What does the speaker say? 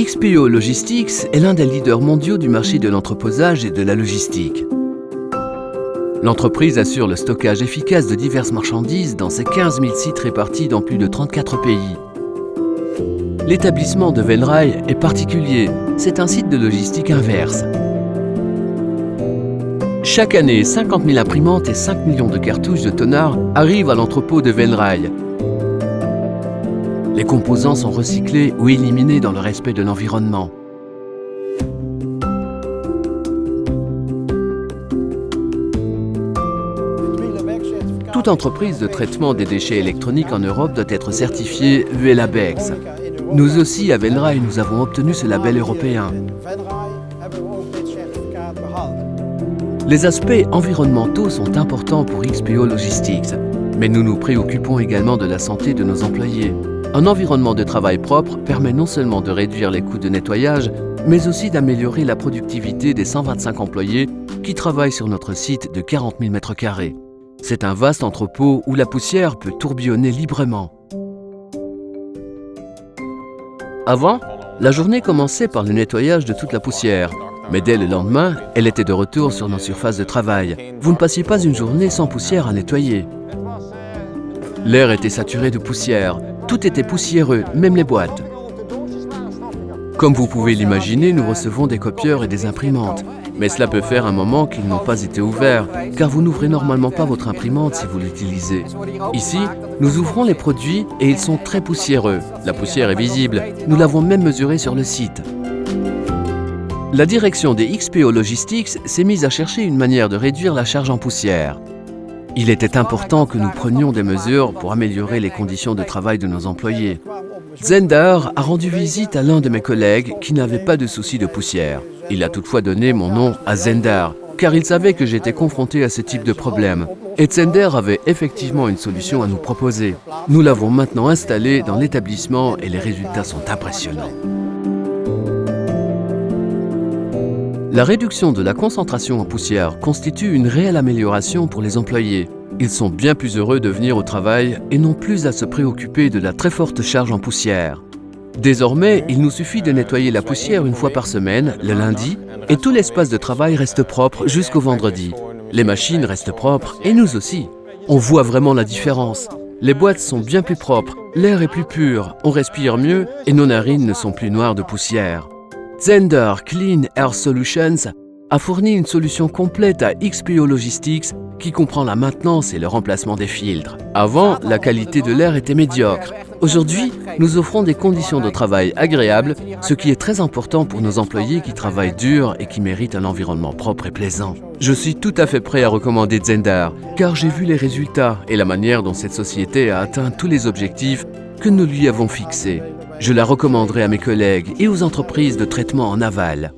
XPO Logistics est l'un des leaders mondiaux du marché de l'entreposage et de la logistique. L'entreprise assure le stockage efficace de diverses marchandises dans ses 15 000 sites répartis dans plus de 34 pays. L'établissement de Venray est particulier, c'est un site de logistique inverse. Chaque année, 50 000 imprimantes et 5 millions de cartouches de tonard arrivent à l'entrepôt de Venray. Les composants sont recyclés ou éliminés dans le respect de l'environnement. Toute entreprise de traitement des déchets électroniques en Europe doit être certifiée ULABEX. Nous aussi, à Venray, nous avons obtenu ce label européen. Les aspects environnementaux sont importants pour XPO Logistics, mais nous nous préoccupons également de la santé de nos employés. Un environnement de travail propre permet non seulement de réduire les coûts de nettoyage, mais aussi d'améliorer la productivité des 125 employés qui travaillent sur notre site de 40 000 m². C'est un vaste entrepôt où la poussière peut tourbillonner librement. Avant, la journée commençait par le nettoyage de toute la poussière, mais dès le lendemain, elle était de retour sur nos surfaces de travail. Vous ne passiez pas une journée sans poussière à nettoyer. L'air était saturé de poussière, tout était poussiéreux, même les boîtes. Comme vous pouvez l'imaginer, nous recevons des copieurs et des imprimantes. Mais cela peut faire un moment qu'ils n'ont pas été ouverts, car vous n'ouvrez normalement pas votre imprimante si vous l'utilisez. Ici, nous ouvrons les produits et ils sont très poussiéreux. La poussière est visible, nous l'avons même mesurée sur le site. La direction des XPO Logistics s'est mise à chercher une manière de réduire la charge en poussière. Il était important que nous prenions des mesures pour améliorer les conditions de travail de nos employés. Zender a rendu visite à l'un de mes collègues qui n'avait pas de souci de poussière. Il a toutefois donné mon nom à Zender, car il savait que j'étais confronté à ce type de problème. Et Zender avait effectivement une solution à nous proposer. Nous l'avons maintenant installé dans l'établissement et les résultats sont impressionnants. La réduction de la concentration en poussière constitue une réelle amélioration pour les employés. Ils sont bien plus heureux de venir au travail et n'ont plus à se préoccuper de la très forte charge en poussière. Désormais, il nous suffit de nettoyer la poussière une fois par semaine, le lundi, et tout l'espace de travail reste propre jusqu'au vendredi. Les machines restent propres et nous aussi. On voit vraiment la différence. Les boîtes sont bien plus propres, l'air est plus pur, on respire mieux et nos narines ne sont plus noires de poussière. Zender Clean Air Solutions a fourni une solution complète à XPO Logistics qui comprend la maintenance et le remplacement des filtres. Avant, la qualité de l'air était médiocre. Aujourd'hui, nous offrons des conditions de travail agréables, ce qui est très important pour nos employés qui travaillent dur et qui méritent un environnement propre et plaisant. Je suis tout à fait prêt à recommander Zender, car j'ai vu les résultats et la manière dont cette société a atteint tous les objectifs que nous lui avons fixés. Je la recommanderai à mes collègues et aux entreprises de traitement en aval.